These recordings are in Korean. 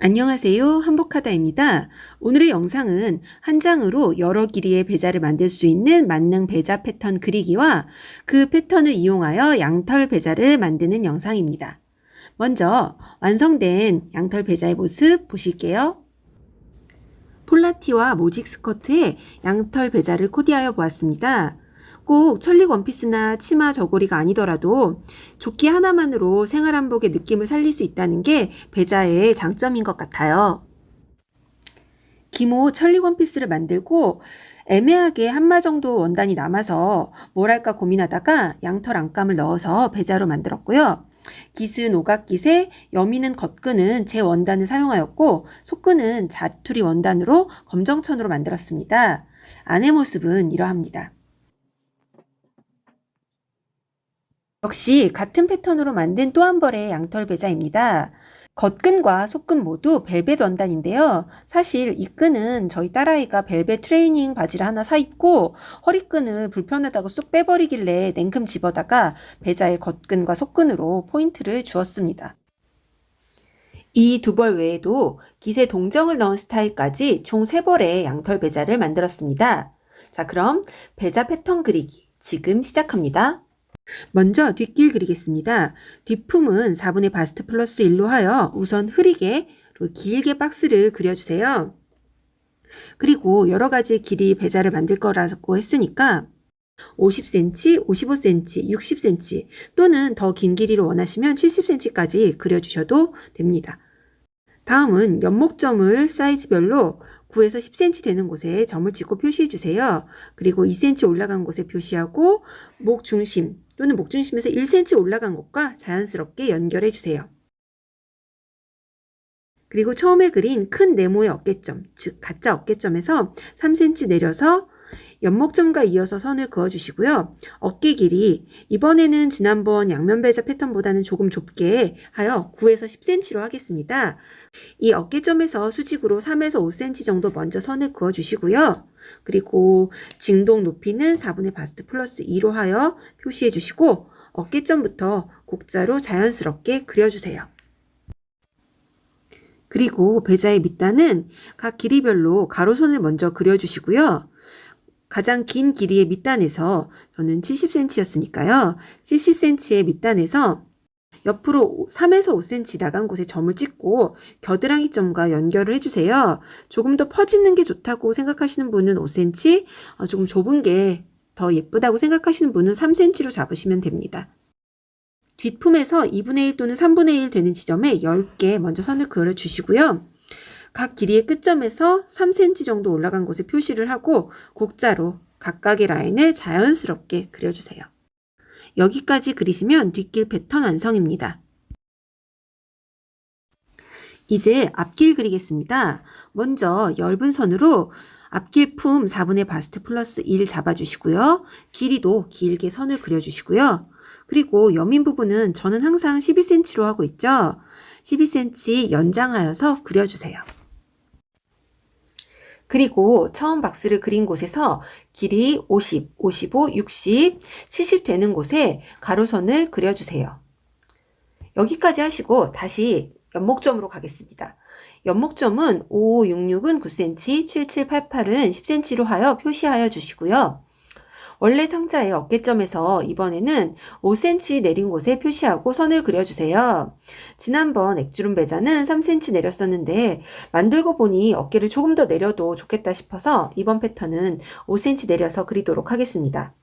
안녕하세요. 한복하다입니다. 오늘의 영상은 한 장으로 여러 길이의 배자를 만들 수 있는 만능 배자 패턴 그리기와 그 패턴을 이용하여 양털 배자를 만드는 영상입니다. 먼저 완성된 양털 배자의 모습 보실게요. 폴라티와 모직 스커트에 양털 배자를 코디하여 보았습니다. 꼭 천릭 원피스나 치마 저고리가 아니더라도 조끼 하나만으로 생활한복의 느낌을 살릴 수 있다는 게 배자의 장점인 것 같아요. 기모 천릭 원피스를 만들고 애매하게 한마 정도 원단이 남아서 뭘 할까 고민하다가 양털 안감을 넣어서 배자로 만들었고요. 깃은 오각깃에 여미는 겉끈은 제 원단을 사용하였고 속끈은 자투리 원단으로 검정천으로 만들었습니다. 안의 모습은 이러합니다. 역시 같은 패턴으로 만든 또 한 벌의 양털 배자입니다. 겉끈과 속끈 모두 벨벳 원단인데요. 사실 이 끈은 저희 딸아이가 벨벳 트레이닝 바지를 하나 사 입고 허리끈을 불편하다고 쏙 빼버리길래 냉큼 집어다가 배자의 겉끈과 속끈으로 포인트를 주었습니다. 이 두 벌 외에도 깃에 동정을 넣은 스타일까지 총 3벌의 양털 배자를 만들었습니다. 자, 그럼 배자 패턴 그리기 지금 시작합니다. 먼저 뒷길 그리겠습니다. 뒷품은 4분의 바스트 플러스 1로 하여 우선 흐리게 길게 박스를 그려주세요. 그리고 여러 가지 길이 배자를 만들 거라고 했으니까 50cm, 55cm, 60cm 또는 더 긴 길이로 원하시면 70cm까지 그려주셔도 됩니다. 다음은 연목점을 사이즈별로 9에서 10cm 되는 곳에 점을 찍고 표시해 주세요. 그리고 2cm 올라간 곳에 표시하고 목 중심 또는 목 중심에서 1cm 올라간 곳과 자연스럽게 연결해 주세요. 그리고 처음에 그린 큰 네모의 어깨점, 즉 가짜 어깨점에서 3cm 내려서 연목점과 이어서 선을 그어주시고요. 어깨 길이 이번에는 지난번 양면 배자 패턴보다는 조금 좁게 하여 9에서 10cm로 하겠습니다. 이 어깨점에서 수직으로 3에서 5cm 정도 먼저 선을 그어주시고요. 그리고 진동 높이는 4분의 바스트 플러스 2로 하여 표시해 주시고 어깨점부터 곡자로 자연스럽게 그려주세요. 그리고 배자의 밑단은 각 길이별로 가로선을 먼저 그려주시고요. 가장 긴 길이의 밑단에서 저는 70cm였으니까요. 70cm의 밑단에서 옆으로 3에서 5cm 나간 곳에 점을 찍고 겨드랑이 점과 연결을 해주세요. 조금 더 퍼지는 게 좋다고 생각하시는 분은 5cm, 조금 좁은 게 더 예쁘다고 생각하시는 분은 3cm로 잡으시면 됩니다. 뒷품에서 2분의 1 또는 3분의 1 되는 지점에 10개 먼저 선을 그어주시고요. 각 길이의 끝점에서 3cm 정도 올라간 곳에 표시를 하고 곡자로 각각의 라인을 자연스럽게 그려주세요. 여기까지 그리시면 뒷길 패턴 완성입니다. 이제 앞길 그리겠습니다. 먼저 엷은 선으로 앞길 품 4분의 바스트 플러스 1 잡아주시고요. 길이도 길게 선을 그려주시고요. 그리고 여민 부분은 저는 항상 12cm로 하고 있죠. 12cm 연장하여서 그려주세요. 그리고 처음 박스를 그린 곳에서 길이 50, 55, 60, 70 되는 곳에 가로선을 그려주세요. 여기까지 하시고 다시 연목점으로 가겠습니다. 연목점은 5, 6, 6은 9cm, 7, 7, 8, 8은 10cm로 하여 표시하여 주시고요. 원래 상자의 어깨점에서 이번에는 5cm 내린 곳에 표시하고 선을 그려주세요. 지난번 액주름 배자는 3cm 내렸었는데 만들고 보니 어깨를 조금 더 내려도 좋겠다 싶어서 이번 패턴은 5cm 내려서 그리도록 하겠습니다.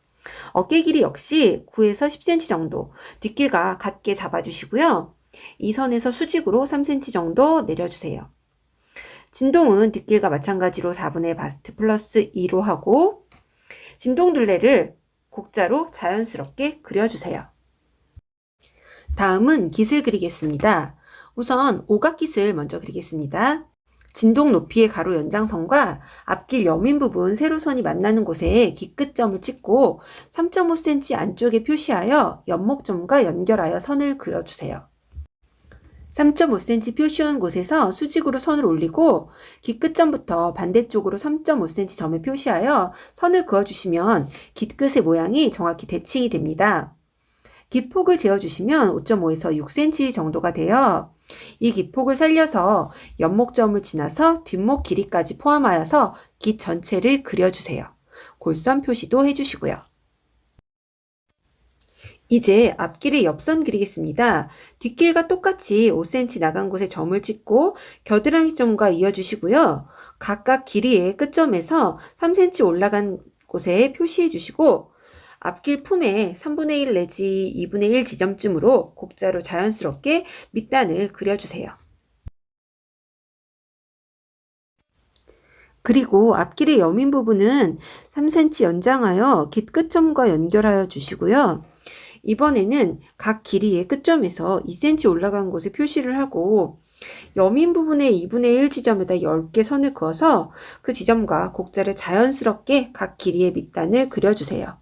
어깨 길이 역시 9에서 10cm 정도 뒷길과 같게 잡아주시고요. 이 선에서 수직으로 3cm 정도 내려주세요. 진동은 뒷길과 마찬가지로 4분의 바스트 플러스 2로 하고 진동 둘레를 곡자로 자연스럽게 그려주세요. 다음은 깃을 그리겠습니다. 우선 오각깃을 먼저 그리겠습니다. 진동 높이의 가로 연장선과 앞길 여민 부분 세로선이 만나는 곳에 깃 끝점을 찍고 3.5cm 안쪽에 표시하여 연목점과 연결하여 선을 그려주세요. 3.5cm 표시한 곳에서 수직으로 선을 올리고 깃 끝점부터 반대쪽으로 3.5cm 점을 표시하여 선을 그어주시면 깃 끝의 모양이 정확히 대칭이 됩니다. 기폭을 재어주시면 5.5에서 6cm 정도가 돼요. 이 기폭을 살려서 옆목점을 지나서 뒷목 길이까지 포함하여서 깃 전체를 그려주세요. 골선 표시도 해주시고요. 이제 앞길의 옆선 그리겠습니다. 뒷길과 똑같이 5cm 나간 곳에 점을 찍고 겨드랑이 점과 이어주시고요. 각각 길이의 끝점에서 3cm 올라간 곳에 표시해 주시고 앞길 품에 3분의 1 내지 2분의 1 지점쯤으로 곡자로 자연스럽게 밑단을 그려주세요. 그리고 앞길의 여민 부분은 3cm 연장하여 깃 끝점과 연결하여 주시고요. 이번에는 각 길이의 끝점에서 2cm 올라간 곳에 표시를 하고 여민 부분의 2분의 1 지점에다 10개 선을 그어서 그 지점과 곡자를 자연스럽게 각 길이의 밑단을 그려주세요.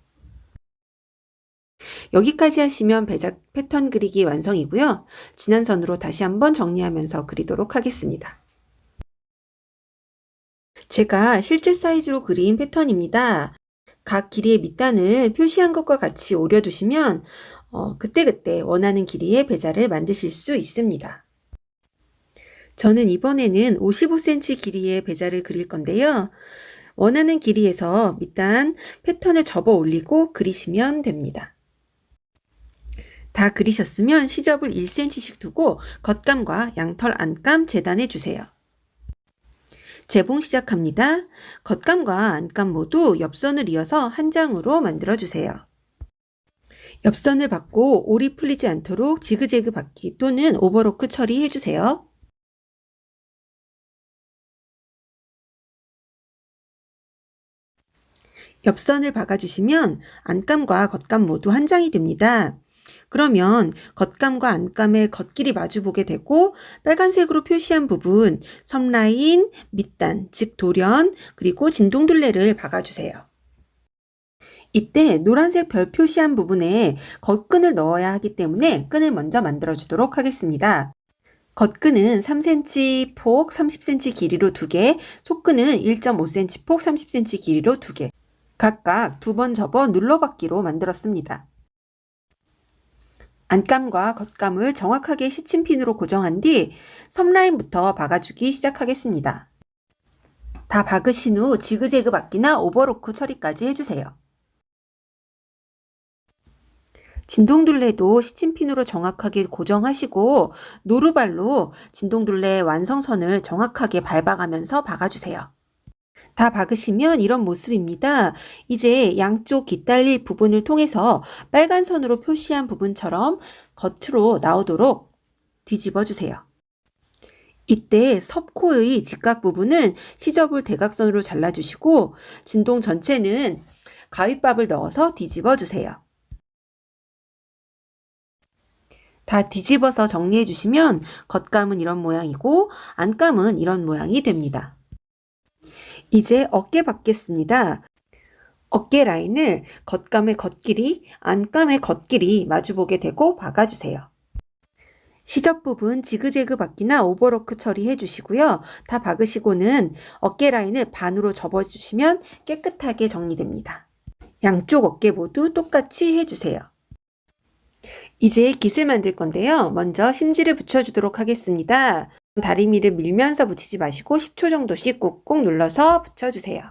여기까지 하시면 배작 패턴 그리기 완성이고요. 지난 선으로 다시 한번 정리하면서 그리도록 하겠습니다. 제가 실제 사이즈로 그린 패턴입니다. 각 길이의 밑단을 표시한 것과 같이 오려두시면 그때그때 원하는 길이의 배자를 만드실 수 있습니다. 저는 이번에는 55cm 길이의 배자를 그릴 건데요. 원하는 길이에서 밑단 패턴을 접어 올리고 그리시면 됩니다. 다 그리셨으면 시접을 1cm씩 두고 겉감과 양털 안감 재단해 주세요. 재봉 시작합니다. 겉감과 안감 모두 옆선을 이어서 한 장으로 만들어 주세요. 옆선을 받고 올이 풀리지 않도록 지그재그 받기 또는 오버로크 처리해 주세요. 옆선을 박아주시면 안감과 겉감 모두 한 장이 됩니다. 그러면 겉감과 안감의 겉길이 마주보게 되고 빨간색으로 표시한 부분, 섬라인, 밑단, 즉 돌연, 그리고 진동둘레를 박아주세요. 이때 노란색 별 표시한 부분에 겉끈을 넣어야 하기 때문에 끈을 먼저 만들어 주도록 하겠습니다. 겉끈은 3cm 폭 30cm 길이로 2개, 속끈은 1.5cm 폭 30cm 길이로 2개, 각각 2번 접어 눌러받기로 만들었습니다. 안감과 겉감을 정확하게 시침핀으로 고정한 뒤 섬라인부터 박아주기 시작하겠습니다. 다 박으신 후 지그재그 받기나 오버로크 처리까지 해주세요. 진동둘레도 시침핀으로 정확하게 고정하시고 노루발로 진동둘레 완성선을 정확하게 밟아가면서 박아주세요. 다 박으시면 이런 모습입니다. 이제 양쪽 깃달릴 부분을 통해서 빨간 선으로 표시한 부분처럼 겉으로 나오도록 뒤집어 주세요. 이때 섭코의 직각 부분은 시접을 대각선으로 잘라주시고 진동 전체는 가위밥을 넣어서 뒤집어 주세요. 다 뒤집어서 정리해 주시면 겉감은 이런 모양이고 안감은 이런 모양이 됩니다. 이제 어깨 받겠습니다. 어깨 라인을 겉감의 겉길이, 안감의 겉길이 마주보게 되고 박아주세요. 시접 부분 지그재그 받기나 오버로크 처리해 주시고요. 다 박으시고는 어깨 라인을 반으로 접어주시면 깨끗하게 정리됩니다. 양쪽 어깨 모두 똑같이 해주세요. 이제 깃을 만들 건데요. 먼저 심지를 붙여주도록 하겠습니다. 다리미를 밀면서 붙이지 마시고 10초 정도씩 꾹꾹 눌러서 붙여주세요.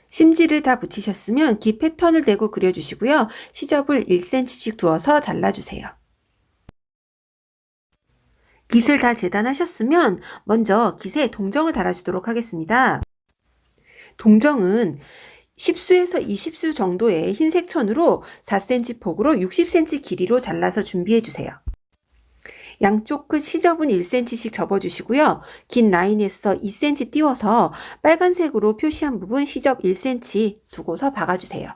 심지를 다 붙이셨으면 깃 패턴을 대고 그려주시고요. 시접을 1cm씩 두어서 잘라주세요. 깃을 다 재단하셨으면 먼저 깃에 동정을 달아주도록 하겠습니다. 동정은 10수에서 20수 정도의 흰색 천으로 4cm 폭으로 60cm 길이로 잘라서 준비해주세요. 양쪽 끝 시접은 1cm씩 접어주시고요. 긴 라인에서 2cm 띄워서 빨간색으로 표시한 부분 시접 1cm 두고서 박아주세요.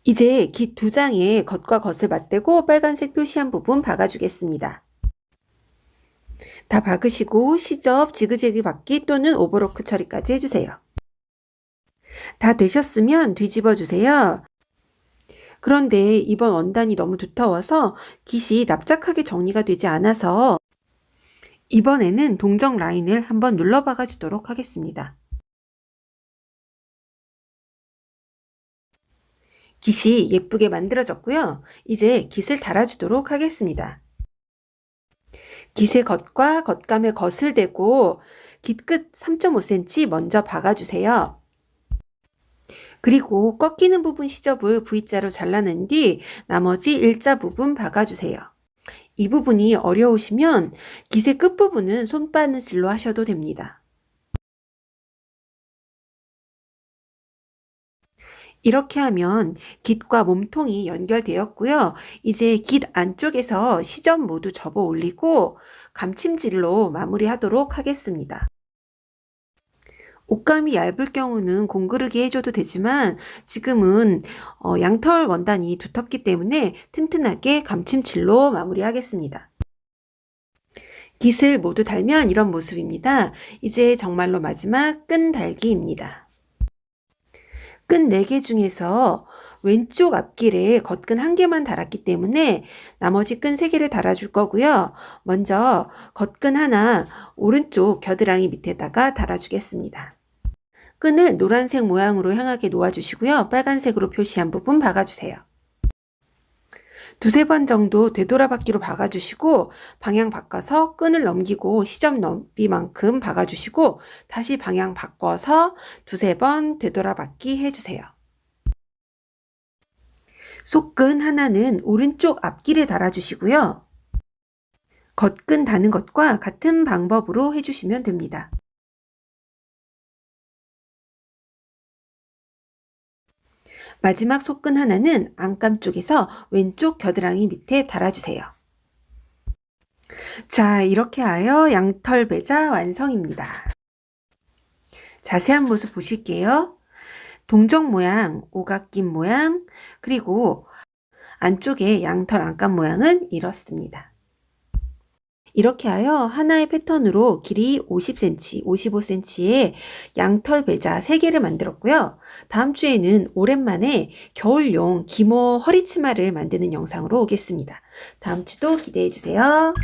이제 깃 2장에 겉과 겉을 맞대고 빨간색 표시한 부분 박아주겠습니다. 다 박으시고 시접 지그재그 받기 또는 오버로크 처리까지 해주세요. 다 되셨으면 뒤집어 주세요. 그런데 이번 원단이 너무 두터워서 깃이 납작하게 정리가 되지 않아서 이번에는 동정 라인을 한번 눌러 박아 주도록 하겠습니다. 깃이 예쁘게 만들어졌고요. 이제 깃을 달아주도록 하겠습니다. 깃의 겉과 겉감의 겉을 대고 깃 끝 3.5cm 먼저 박아주세요. 그리고 꺾이는 부분 시접을 V자로 잘라낸 뒤 나머지 일자 부분 박아주세요. 이 부분이 어려우시면 깃의 끝부분은 손바느질로 하셔도 됩니다. 이렇게 하면 깃과 몸통이 연결되었고요. 이제 깃 안쪽에서 시접 모두 접어 올리고 감침질로 마무리하도록 하겠습니다. 옷감이 얇을 경우는 공그르기 해줘도 되지만 지금은 양털 원단이 두텁기 때문에 튼튼하게 감침질로 마무리하겠습니다. 깃을 모두 달면 이런 모습입니다. 이제 정말로 마지막 끈 달기입니다. 끈 4개 중에서 왼쪽 앞길에 겉끈 1개만 달았기 때문에 나머지 끈 3개를 달아줄 거고요. 먼저 겉끈 하나 오른쪽 겨드랑이 밑에다가 달아주겠습니다. 끈을 노란색 모양으로 향하게 놓아주시고요. 빨간색으로 표시한 부분 박아주세요. 두세 번 정도 되돌아박기로 박아주시고 방향 바꿔서 끈을 넘기고 시접 너비만큼 박아주시고 다시 방향 바꿔서 두세 번 되돌아박기 해주세요. 속끈 하나는 오른쪽 앞길에 달아주시고요. 겉끈 다는 것과 같은 방법으로 해주시면 됩니다. 마지막 속끈 하나는 안감 쪽에서 왼쪽 겨드랑이 밑에 달아주세요. 자, 이렇게 하여 양털 배자 완성입니다. 자세한 모습 보실게요. 동정 모양, 오각김 모양, 그리고 안쪽에 양털 안감 모양은 이렇습니다. 이렇게 하여 하나의 패턴으로 길이 50cm, 55cm의 양털 배자 3개를 만들었고요. 다음 주에는 오랜만에 겨울용 기모 허리치마를 만드는 영상으로 오겠습니다. 다음 주도 기대해 주세요.